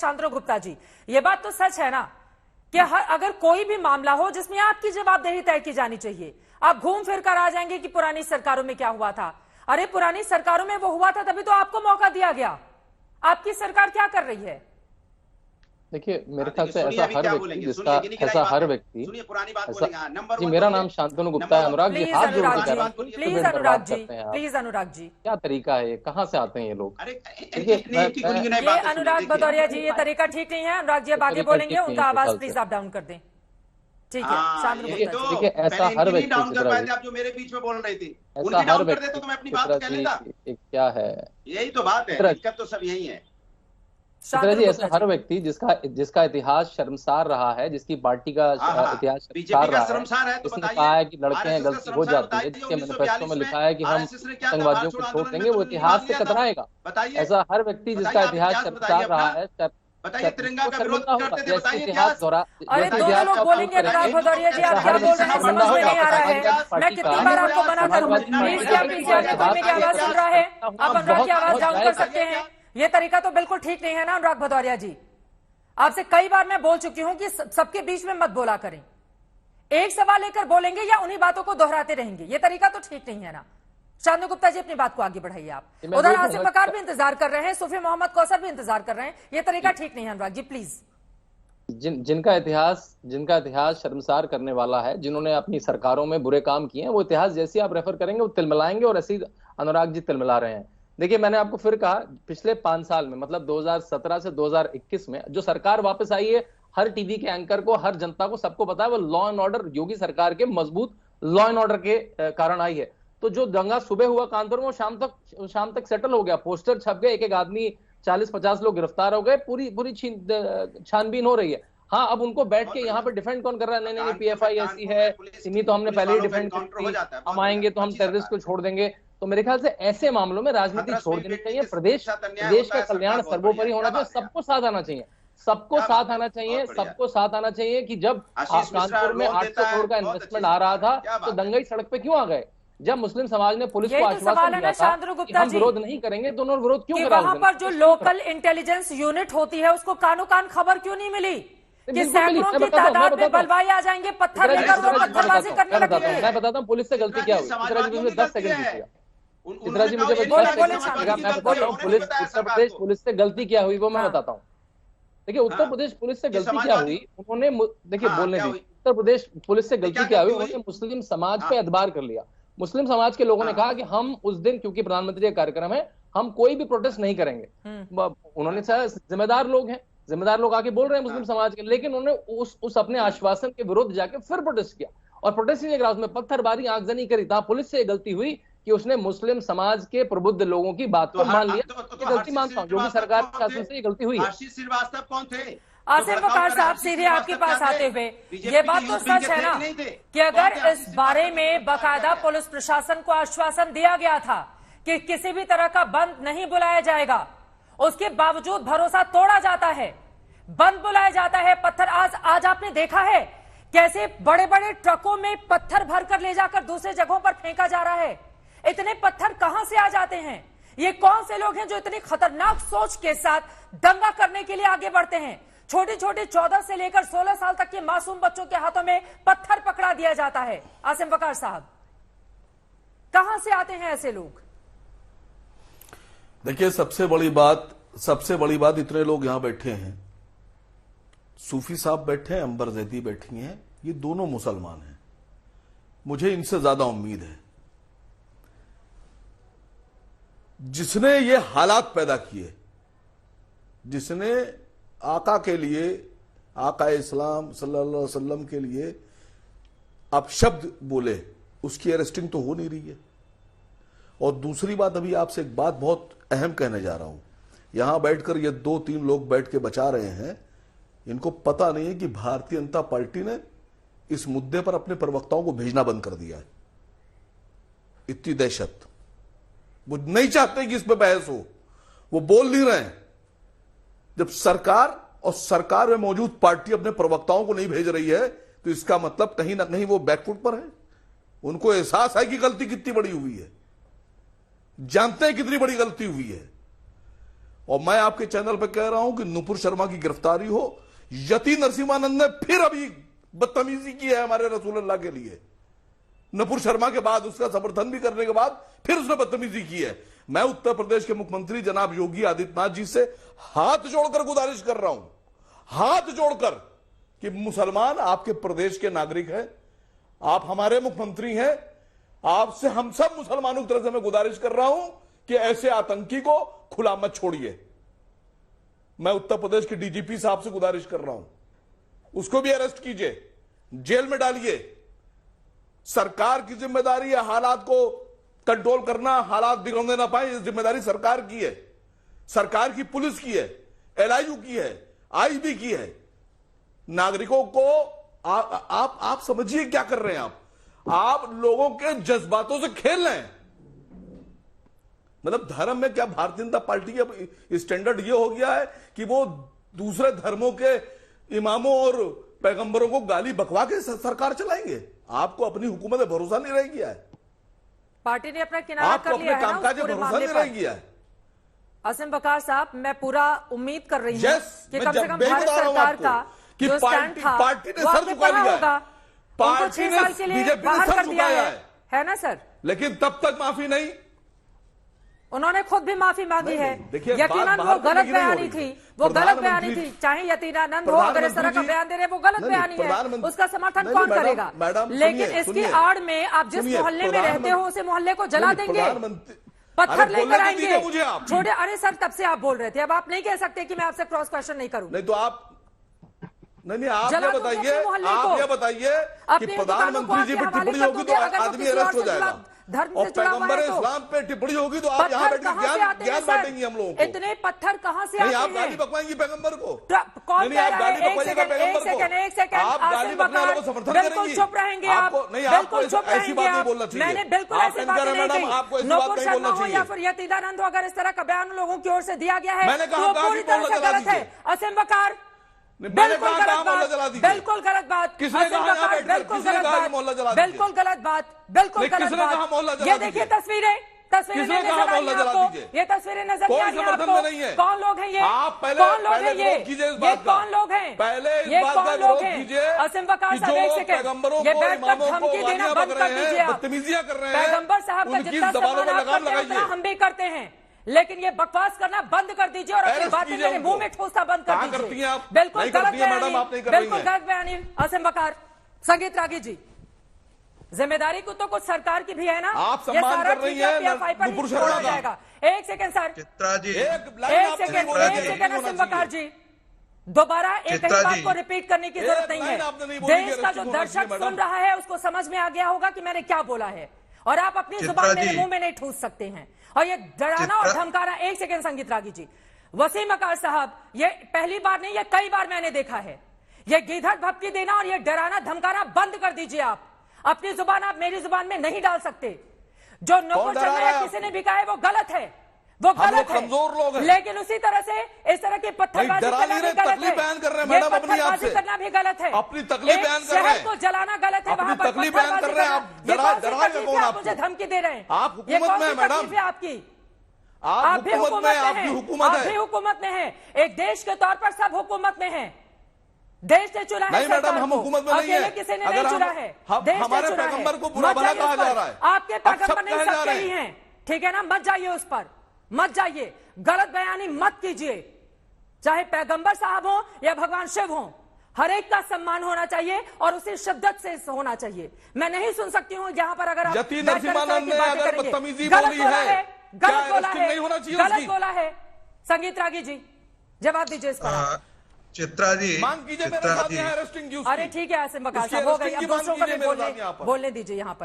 शांतनु गुप्ता जी, ये बात तो सच है ना कि अगर कोई भी मामला हो जिसमें आपकी जवाबदेही तय की जानी चाहिए, आप घूम फिर कर आ जाएंगे कि पुरानी सरकारों में क्या हुआ था। अरे पुरानी सरकारों में वो हुआ था तभी तो आपको मौका दिया गया। आपकी सरकार क्या कर रही है? देखिए, मेरे ख्याल से ऐसा हर व्यक्ति जी, मेरा नाम शांतनु गुप्ता है। अनुराग जी, हाथ जोड़ के कह रहा हूं, प्लीज अनुराग जी, प्लीज अनुराग जी, क्या तरीका है? कहाँ से आते हैं ये लोग? ये अनुराग भदौरिया जी, ये तरीका ठीक नहीं है। अनुराग जी अब आगे बोलेंगे, उनका आवाज प्लीज आप डाउन कर दें। ठीक है, शांतनु गुप्ता जी। देखिए, ऐसा हर व्यक्ति, आप जो मेरे बीच में बोल रहे थे, ऐसा हर व्यक्ति, तो मैं अपनी बात कह लेता। क्या है, यही तो बात है, दिक्कत तो सब यही है। चित्रा जी, ऐसा हर व्यक्ति जिसका इतिहास शर्मसार रहा है, जिसकी पार्टी का इतिहास शर्मसार रहा है, जिसने कहा है कि लड़के हैं, गलती हो जाती है, जिसके मैनिफेस्टो में लिखा है कि हम आतंकवादियों को छोड़ देंगे, वो इतिहास से कतराएगा। ऐसा हर व्यक्ति जिसका इतिहास शर्मसार रहा है, तिरंगा का विरोध करते थे, बताइए इतिहास दोहरा। अरे दोनों लोग बोलेंगे, अनुराग भदौरिया जी आप क्या बोल रहे हैं, समझ में नहीं आ रहा है। मैं कितनी बार आपको मना करूं, प्लीज क्या मेरी आवाज सुन रहा है? आप अनुराग की आवाज डाउन कर सकते हैं? ये तरीका तो बिल्कुल ठीक नहीं है ना अनुराग भदौरिया जी। आपसे कई बार मैं बोल चुकी हूं कि सबके बीच में मत बोला करें। एक सवाल लेकर बोलेंगे या उन्हीं बातों को दोहराते रहेंगे, ये तरीका तो ठीक नहीं है ना। शांतनु गुप्ता जी अपनी बात को आगे बढ़ाइए आप। उधर आसिफ बकार भी इंतजार कर रहे हैं, सूफी मोहम्मद कौसर भी इंतजार कर रहे हैं। ये तरीका ठीक नहीं है अनुराग जी, प्लीज। जिनका इतिहास शर्मसार करने वाला है, जिन्होंने अपनी सरकारों में बुरे काम किए हैं, वो इतिहास जैसे आप रेफर करेंगे वो तिलमिलाएंगे, और ऐसे ही अनुराग जी तिलमिला रहे हैं। देखिए, मैंने आपको फिर कहा, पिछले 5 साल में, मतलब 2017 से 2021 में जो सरकार वापस आई है, हर टीवी के एंकर को, हर जनता को, सबको पता है वो लॉ एंड ऑर्डर, योगी सरकार के मजबूत लॉ एंड ऑर्डर के कारण आई है। तो जो दंगा सुबह हुआ कानपुर में, वो शाम तक सेटल हो गया, पोस्टर छप गए, एक आदमी, 40-50 लोग गिरफ्तार हो गए, पूरी छानबीन हो रही है। हाँ, अब उनको बैठ के यहाँ पे डिफेंड कौन कर रहा है? नहीं, PFI ऐसी है, इन्हीं तो हमने पहले ही डिफेंड कर दी, हम आएंगे तो हम टेररिस्ट को छोड़ देंगे। तो मेरे ख्याल से ऐसे मामलों में राजनीति छोड़ देनी चाहिए। प्रदेश का कल्याण सर्वोपरि होना चाहिए, सबको साथ आना चाहिए, सबको साथ आना चाहिए कि जब कानपुर में 800 करोड़ का इन्वेस्टमेंट आ रहा था तो दंगई सड़क पे क्यों आ गए? जब मुस्लिम समाज ने पुलिस को आश्वासन दिया था कि हम विरोध नहीं करेंगे, तो उन्होंने विरोध क्यों करा? वहां पर जो लोकल इंटेलिजेंस यूनिट होती है उसको कानो कान खबर क्यों नहीं मिली कि सैकड़ों की तादाद में बलवाई आ जाएंगे, पत्थर लेकर वो पत्थरबाजी करने लगेंगे? मैं बताता हूँ पुलिस से गलती क्या हुई। 10 सेकंड दीजिएगा चित्रा जी, मुझे मैं बताता हूँ उत्तर प्रदेश पुलिस से गलती क्या हुई वो मैं बताता हूँ। देखिए, उत्तर प्रदेश पुलिस से गलती क्या हुई, उन्होंने, देखिए बोलने दी, उत्तर प्रदेश पुलिस से गलती क्या हुई, उन्होंने मुस्लिम समाज पे एतबार कर लिया। मुस्लिम समाज के लोगों ने कहा कि हम उस दिन, क्योंकि प्रधानमंत्री का कार्यक्रम है, हम कोई भी प्रोटेस्ट नहीं करेंगे। उन्होंने, जिम्मेदार लोग आके बोल रहे हैं मुस्लिम समाज के, लेकिन उन्होंने उस अपने आश्वासन के विरुद्ध जाके फिर प्रोटेस्ट किया, और प्रोटेस्ट नहीं किया, उसमें पत्थरबाजी, आगजनी करी। था पुलिस से गलती हुई कि उसने मुस्लिम समाज के प्रबुद्ध लोगों की बात को मान लिया। गलती मानता हूँ, योगी सरकार के शासन से ये गलती हुई है। श्रीवास्तव कौन थे? आसिफ बकार साहब, सीधे आपके पास आते हुए, ये बात तो सच है ना कि अगर इस बारे में बाकायदा पुलिस प्रशासन को आश्वासन दिया गया था कि किसी भी तरह का बंद नहीं बुलाया जाएगा, उसके बावजूद भरोसा तोड़ा जाता है, बंद बुलाया जाता है, पत्थर। आज आपने देखा है कैसे बड़े बड़े ट्रकों में पत्थर भरकर ले जाकर दूसरे जगहों पर फेंका जा रहा है। इतने पत्थर कहां से आ जाते हैं? ये कौन से लोग हैं जो इतनी खतरनाक सोच के साथ दंगा करने के लिए आगे बढ़ते हैं? छोटे छोटे 14 से लेकर 16 साल तक के मासूम बच्चों के हाथों में पत्थर पकड़ा दिया जाता है। आसिफ बकार साहब, कहां से आते हैं ऐसे लोग? देखिए, सबसे बड़ी बात इतने लोग यहां बैठे हैं, सूफी साहब बैठे हैं, अंबर जैदी बैठी हैं, ये दोनों मुसलमान हैं। मुझे इनसे ज्यादा उम्मीद है। जिसने ये हालात पैदा किए, जिसने आका के लिए, आका इस्लाम सल्लल्लाहु अलैहि वसल्लम के लिए अपशब्द बोले, उसकी अरेस्टिंग तो हो नहीं रही है। और दूसरी बात, अभी आपसे एक बात बहुत अहम कहने जा रहा हूं। यहां बैठकर ये 2-3 लोग बैठ के बचा रहे हैं, इनको पता नहीं है कि भारतीय जनता पार्टी ने इस मुद्दे पर अपने प्रवक्ताओं को भेजना बंद कर दिया है। इतनी दहशत, वो नहीं चाहते कि इस पर बहस हो, वो बोल नहीं रहे हैं। जब सरकार में मौजूद पार्टी अपने प्रवक्ताओं को नहीं भेज रही है, तो इसका मतलब कहीं ना कहीं वो बैकफुट पर है। उनको एहसास है कि गलती कितनी बड़ी हुई है, जानते हैं कितनी बड़ी गलती हुई है। और मैं आपके चैनल पर कह रहा हूं कि नुपुर शर्मा की गिरफ्तारी हो। यति नरसिम्हानंद ने फिर अभी बदतमीजी की है हमारे रसूलुल्लाह के लिए। नुपुर शर्मा के बाद, उसका समर्थन भी करने के बाद फिर उसने बदतमीजी की है। मैं उत्तर प्रदेश के मुख्यमंत्री जनाब योगी आदित्यनाथ जी से हाथ जोड़कर गुजारिश कर रहा हूं, हाथ जोड़कर, कि मुसलमान आपके प्रदेश के नागरिक हैं, आप हमारे मुख्यमंत्री हैं, आपसे हम सब मुसलमानों की तरफ से मैं गुजारिश कर रहा हूं कि ऐसे आतंकी को खुला मत छोड़िए। मैं उत्तर प्रदेश के डीजीपी साहब से गुजारिश कर रहा हूं, उसको भी अरेस्ट कीजिए, जेल में डालिए। सरकार की जिम्मेदारी है हालात को कंट्रोल करना, हालात बिगड़ने ना पाए, ये जिम्मेदारी सरकार की है, सरकार की, पुलिस की है, एलआईयू की है, आईबी की है। नागरिकों को आप समझिए क्या कर रहे हैं आप लोगों के जज्बातों से खेल रहे हैं। मतलब धर्म में क्या भारतीय जनता पार्टी का स्टैंडर्ड ये हो गया है कि वो दूसरे धर्मों के इमामों और पैगंबरों को गाली बकवा के सरकार चलाएंगे? आपको अपनी हुकूमत में भरोसा नहीं रह गया है, पार्टी ने अपना किनारा कर लिया है ना, कामकाज में भरोसा नहीं रह गया है। असीम बकार साहब, मैं पूरा उम्मीद कर रही हूँ कि कम से कम मैं भारत बता रहा हूं सरकार आपको का कि जो स्टैंड था पार्टी ने वो सर आपने झुका पढ़ा लिया होगा। है, उनको पार्टी 6 ने, साल के लिए बीजेपी ने बाहर सर कर दिया झुकाया है ना सर? लेकिन तब तक माफी नहीं। उन्होंने खुद भी माफी मांगी है। देखिए, यकीनन वो गलत बयानी थी, वो गलत बयानी थी, चाहे यतीनानंद हो, अगर इस तरह का बयान दे रहे वो गलत बयानी है, उसका समर्थन कौन करेगा? लेकिन इसकी आड़ में आप जिस मोहल्ले में रहते हो उसे मोहल्ले को जला देंगे, पत्थर लेकर आएंगे, छोटे। अरे सर, तब से आप बोल रहे थे, अब आप नहीं कह सकते कि मैं आपसे क्रॉस क्वेश्चन नहीं करूं। नहीं तो आप नहीं, आप ये बताइए कि प्रधानमंत्री जी पे टिप्पणी होगी तो आदमी अरेस्ट हो जाएगा, और पैगंबर इस्लाम पे टिप्पणी होगी तो आप यहाँ बैठ के ज्ञान बांटेंगी हम लोगों को। इतने पत्थर कहां से आते हैं? आप गाली बकवाएंगी पैगंबर को? कौन नहीं, आप गाली बकवाइएगा पैगंबर को, एक सेकंड, आप गाली बकने वालों को समर्थन बिल्कुल करेंगी? चुप रहेंगे आप, नहीं, बिल्कुल आपको चुप ऐसी बात रहेंगे नहीं आप। बोलना चाहिए। मैंने बिल्कुल ऐसी बात नहीं कही। आपको ऐसी बात नुपुर नहीं शर्मा बोलना हो या चाहिए। फिर यतीनानंद हो, अगर इस तरह का बयान लोगों की ओर से दिया गया है मैंने कहा तो पूरी तरह से गलत है। असीम बकार, बिल्कुल गलत बात, बिल्कुल गलत बात, किसने कहा बिल्कुल किसने गलत कहा मोहल्ला जला बात, दीजिए? बिल्कुल गलत बात, बिल्कुल गलत किसने कहा मोहल्ला बात। जला ये देखिए तस्वीरें किसने कहा मोहल्ला जला दीजिए? ये तस्वीरें नजर कोई आ रही हैं समर्थन में नहीं है। आपको? कौन लोग हैं ये? आप पहले कौन लोग हैं ये? विरोध कीजिए इस ये बात का। कौन लोग हैं? पहले इस ये बात कौन का लोग विरोध हैं? कीजिए असीम बकार कि साहब, जो एक लोग सेकंड, पैगंबरों ये को, बैठकर इमामों को धमकी देना गालियां बंद बक कर रहे दीजिए हैं, आप। बदतमीजियां कर रहे हैं, पैगंबर साहब का उनकी जितना जबानों सम्मान पर आप लगाम करते हैं उतना लगाइए। हम भी करते हैं, लेकिन ये बकवास करना बंद कर दीजिए और अपनी अरेस्ट बातें कीजिए मेरे मुंह में ठूसना बंद कर कहाँ करती दीजिए। हैं आप? बिल्कुल नहीं गलत करती हैं मैडम, बयानी, आप नहीं कर रही बिल्कुल हैं। गलत बयानी। असीम बकार, संगीत रागी जी, जिम्मेदारी को तो कुछ सरकार की भी है ना? आप ये सम्मान सारा कर रही चीज हैं PFI पर ही नुपुर छोड़ा शर्मा का। जाएगा। एक सेकंड सर, चित्रा जी, एक सेकंड असीम बकार जी, दोबारा एक ही चित्रा बात जी, को रिपीट करने की जरूरत नहीं लाइन आपने नहीं बोली है। कि देश का जो अरेस्ट होना दर्शक चाहिए, सुन मैडम। रहा है उसको समझ में आ गया होगा कि मैंने क्या बोला है, और आप अपनी चित्रा जुबान मेरे जी, मुंह में नहीं ठूस सकते हैं। और ये डराना और धमकाना, एक सेकंड संगीत रागी जी, वसीम अकार साहब, ये पहली बार नहीं, ये कई बार मैंने देखा है। ये गीधर भपकी देना और ये डराना धमकाना बंद कर दीजिए आप। अपनी जुबान आप मेरी जुबान में नहीं डाल सकते। जो नुपुर शर्मा या किसी ने भी कहा है वो गलत है, वो गलत है। कमजोर लोग हैं, लेकिन उसी तरह से इस तरह की पत्थरबाजी करना भी गलत है। तकलीफ बयान कर रहे हैं ये मैडम, अपनी आप पत्थरबाजी से करना भी गलत है। अपनी तकलीफ बयान कर रहे हैं। शहर को जलाना गलत है, वहां पर तकलीफ बयान कर रहे हैं आप। डराएगा कौन आपको? मुझे धमकी दे रहे हैं। आप ये हुकूमत कौन में सी है मैडम, तकलीफ है आपकी? आप भी हुकूमत में, आपकी हुकूमत आप भी है। हुकूमत में है। एक देश के तौर पर सब हुकूमत में है। देश ने चुना है नहीं मैडम, सरकार हम को। हुकूमत में नहीं अकेले है। किसी ने अगर नहीं चुना है, देश ने हमारे चुना है। पैगंबर को बुरा मत भला जाइए कहा उस पर। जा रहा है, आपके अब पैगंबर सब नहीं कहे जा सबके रहे ही हैं। हैं, ठीक है ना? मत जाइए उस पर, मत जाइए, गलत बयानी मत कीजिए। चाहे पैगंबर साहब हो या भगवान शिव हो, हर एक का सम्मान होना चाहिए और उसी शिद्दत से होना चाहिए। मैं नहीं सुन सकती हूँ यहाँ पर अगर आप यति नरसिम्हानंद ने अगर बदतमीजी गलत बोली बोला है, गलत बोला है, नहीं होना चाहिए गलत उसकी? बोला है। संगीत रागी जी, जवाब दीजिए इस पर। चित्रा जी, मांग कीजिए मेरे चित्रा साथ जी, यहाँ अरेस्टिंग की अरे ठीक है, आसिम बकार साहब, हो गई, अब दूसरों को भी बोलने दीजिए यहाँ पर।